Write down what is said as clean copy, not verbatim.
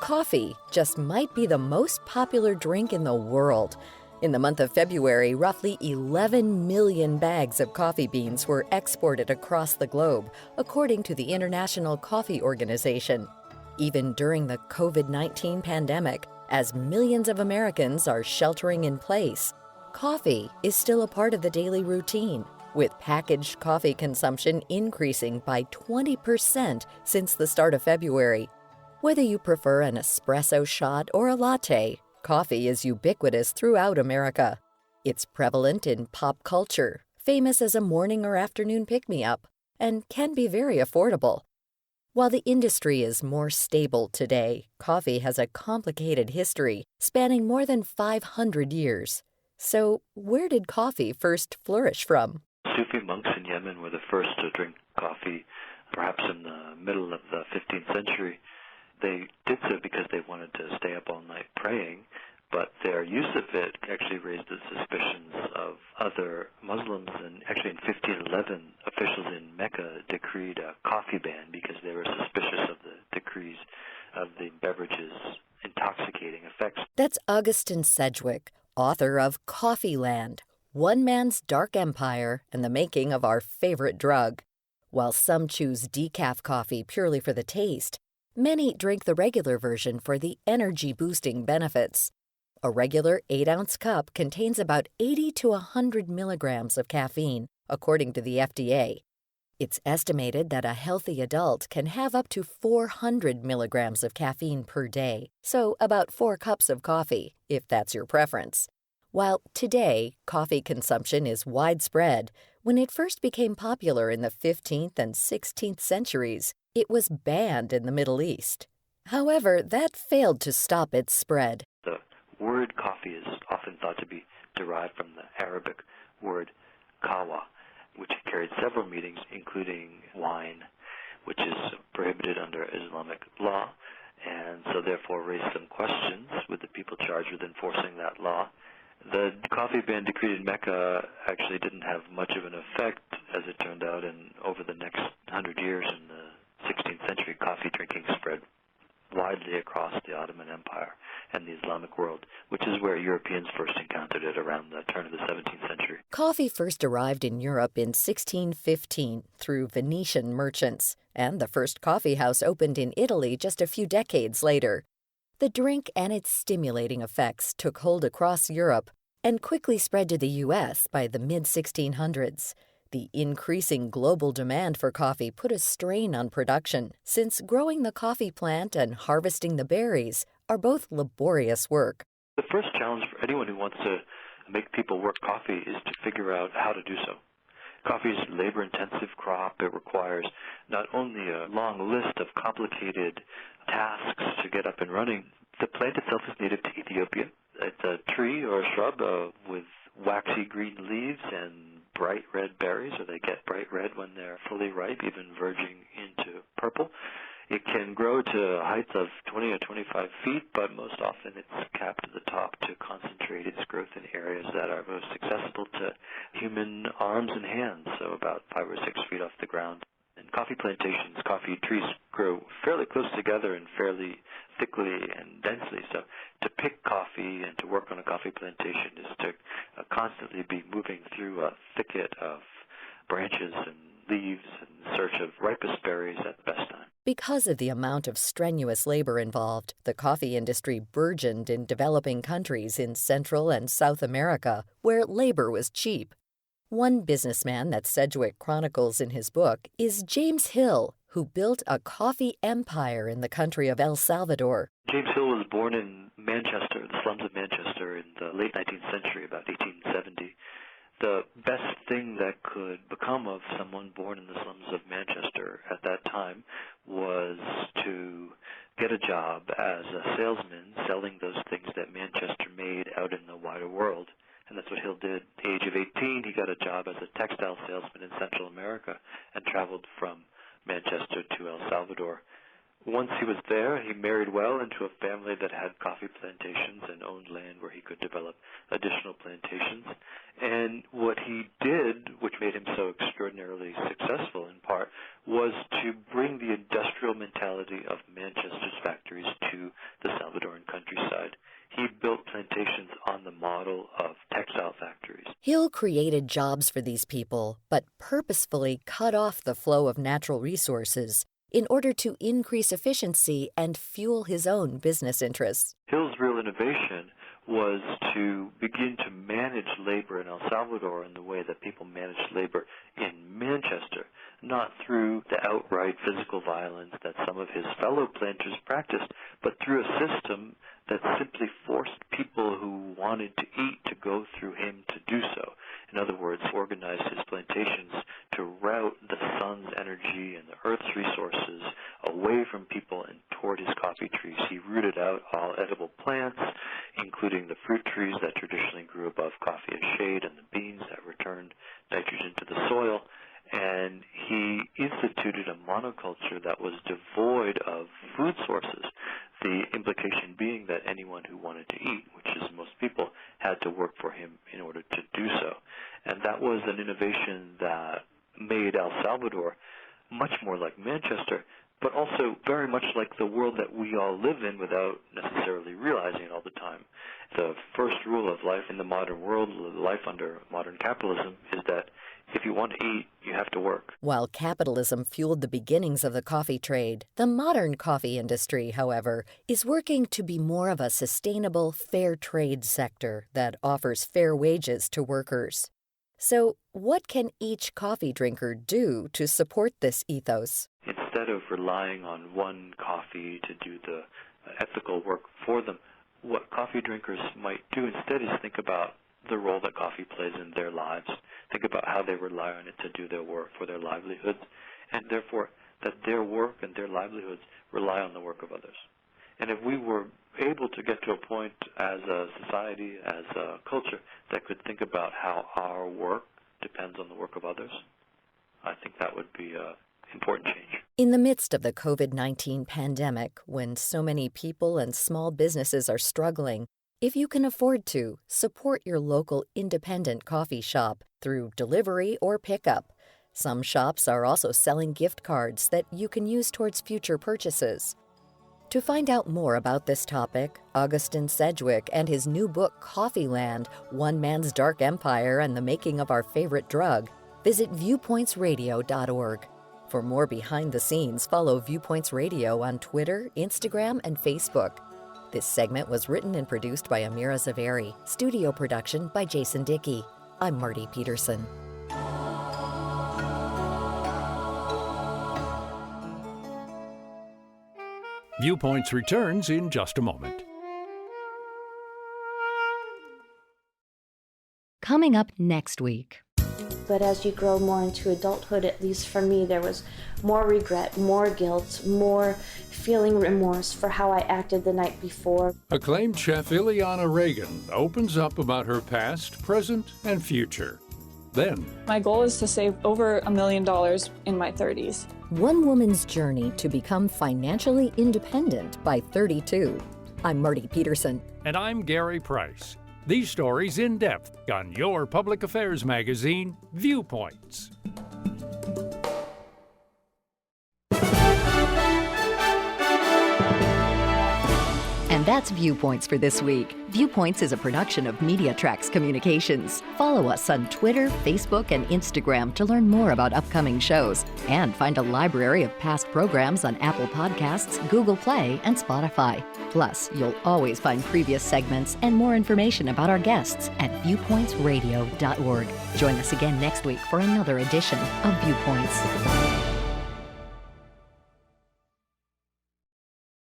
Coffee just might be the most popular drink in the world. In the month of February, roughly 11 million bags of coffee beans were exported across the globe, according to the International Coffee Organization. Even during the COVID-19 pandemic, as millions of Americans are sheltering in place, coffee is still a part of the daily routine, with packaged coffee consumption increasing by 20% since the start of February. Whether you prefer an espresso shot or a latte, coffee is ubiquitous throughout America. It's prevalent in pop culture, famous as a morning or afternoon pick-me-up, and can be very affordable. While the industry is more stable today, coffee has a complicated history spanning more than 500 years. So, where did coffee first flourish from? Sufi monks in Yemen were the first to drink coffee, perhaps in the middle of the 15th century. They did so because they wanted to stay up all night praying, but their use of it actually raised the suspicions of other Muslims, and actually in 1511, officials in Mecca decreed a coffee ban because they were suspicious of the decrees of the beverage's intoxicating effects. That's Augustin Sedgwick, author of Coffee Land, One Man's Dark Empire and the Making of Our Favorite Drug. While some choose decaf coffee purely for the taste, many drink the regular version for the energy-boosting benefits. A regular 8-ounce cup contains about 80 to 100 milligrams of caffeine, according to the FDA. It's estimated that a healthy adult can have up to 400 milligrams of caffeine per day, so about 4 cups of coffee, if that's your preference. While today, coffee consumption is widespread, when it first became popular in the 15th and 16th centuries, it was banned in the Middle East. However, that failed to stop its spread. The word coffee is often thought to be derived from the Arabic word kawa, which carried several meanings, including wine, which is prohibited under Islamic law, and so therefore raised some questions with the people charged with enforcing that law. The coffee ban decreed in Mecca actually didn't have much of an effect, as it turned out, and over the next 100 years in the 16th century, coffee drinking spread widely across the Ottoman Empire and the Islamic world, which is where Europeans first encountered it around the turn of the 17th century. Coffee first arrived in Europe in 1615 through Venetian merchants, and the first coffee house opened in Italy just a few decades later. The drink and its stimulating effects took hold across Europe and quickly spread to the U.S. by the mid-1600s. The increasing global demand for coffee put a strain on production, since growing the coffee plant and harvesting the berries are both laborious work. The first challenge for anyone who wants to make people work coffee is to figure out how to do so. Coffee is a labor-intensive crop. It requires not only a long list of complicated tasks to get up and running. The plant itself is native to Ethiopia. It's a tree or a shrub with waxy green leaves and bright red berries, or they get bright red when they're fully ripe, even verging into purple. It can grow to heights of 20 or 25 feet, but most often it's capped at the top to concentrate its growth in areas that are most accessible to human arms and hands, so about 5 or 6 feet off the ground. In coffee plantations, coffee trees grow fairly close together and fairly thickly and densely. So to pick coffee and to work on a coffee plantation is to constantly be moving through a thicket of branches and leaves in search of ripest berries at the best time. Because of the amount of strenuous labor involved, the coffee industry burgeoned in developing countries in Central and South America, where labor was cheap. One businessman that Sedgwick chronicles in his book is James Hill, who built a coffee empire in the country of El Salvador. James Hill was born in Manchester, the slums of Manchester, in the late 19th century, about 1870. The best thing that could become of someone born in the slums of Manchester at that time was to get a job as a salesman selling those things that Manchester made out in the wider world. And that's what Hill did. At the age of 18, he got a job as a textile salesman in Central America and traveled from Manchester to El Salvador. Once he was there, he married well into a family that had coffee plantations and owned land where he could develop additional plantations. And what he did, which made him so extraordinarily successful in part, was to bring the industrial mentality of Manchester's factories to the Hill created jobs for these people, but purposefully cut off the flow of natural resources in order to increase efficiency and fuel his own business interests. Hill's real innovation was to begin to manage labor in El Salvador in the way that people managed labor in Manchester, not through the outright physical violence that some of his fellow planters practiced, but through a system that simply forced people who wanted to eat to go through him to do so. In other words, organized his plantations to route the sun's energy and the earth's resources away from people and toward his coffee trees. He rooted out all edible plants, including the fruit trees that traditionally grew above coffee and shade, and the beans that returned nitrogen to the soil. And he instituted a monoculture that was devoid of food sources, the implication being that anyone who wanted to eat, which is most people, had to work for him in order to do so. And that was an innovation that made El Salvador much more like Manchester, but also very much like the world that we all live in without necessarily realizing it all the time. The first rule of life in the modern world, life under modern capitalism, is that if you want to eat, you have to work. While capitalism fueled the beginnings of the coffee trade, the modern coffee industry, however, is working to be more of a sustainable, fair trade sector that offers fair wages to workers. So, what can each coffee drinker do to support this ethos? Instead of relying on one coffee to do the ethical work for them, what coffee drinkers might do instead is think about the role that coffee plays in their lives. Think about how they rely on it to do their work for their livelihoods, and therefore that their work and their livelihoods rely on the work of others. And if we were able to get to a point as a society, as a culture, that could think about how our work depends on the work of others, I think that would be an important change. In the midst of the COVID-19 pandemic, when so many people and small businesses are struggling, if you can afford to, support your local independent coffee shop through delivery or pickup. Some shops are also selling gift cards that you can use towards future purchases. To find out more about this topic, Augustin Sedgwick and his new book, Coffeeland, One Man's Dark Empire and the Making of Our Favorite Drug, visit viewpointsradio.org. For more behind the scenes, follow Viewpoints Radio on Twitter, Instagram, and Facebook. This segment was written and produced by Amira Zaveri. Studio production by Jason Dickey. I'm Marty Peterson. Viewpoints returns in just a moment. Coming up next week. But as you grow more into adulthood, at least for me, there was more regret, more guilt, more feeling remorse for how I acted the night before. Acclaimed chef Ileana Reagan opens up about her past, present, and future. Then, my goal is to save over $1 million in my 30s. One woman's journey to become financially independent by 32. I'm Marty Peterson. And I'm Gary Price. These stories in depth on your public affairs magazine, Viewpoints. And that's Viewpoints for this week. Viewpoints is a production of MediaTrax Communications. Follow us on Twitter, Facebook, and Instagram to learn more about upcoming shows and find a library of past programs on Apple Podcasts, Google Play, and Spotify. Plus, you'll always find previous segments and more information about our guests at viewpointsradio.org. Join us again next week for another edition of Viewpoints.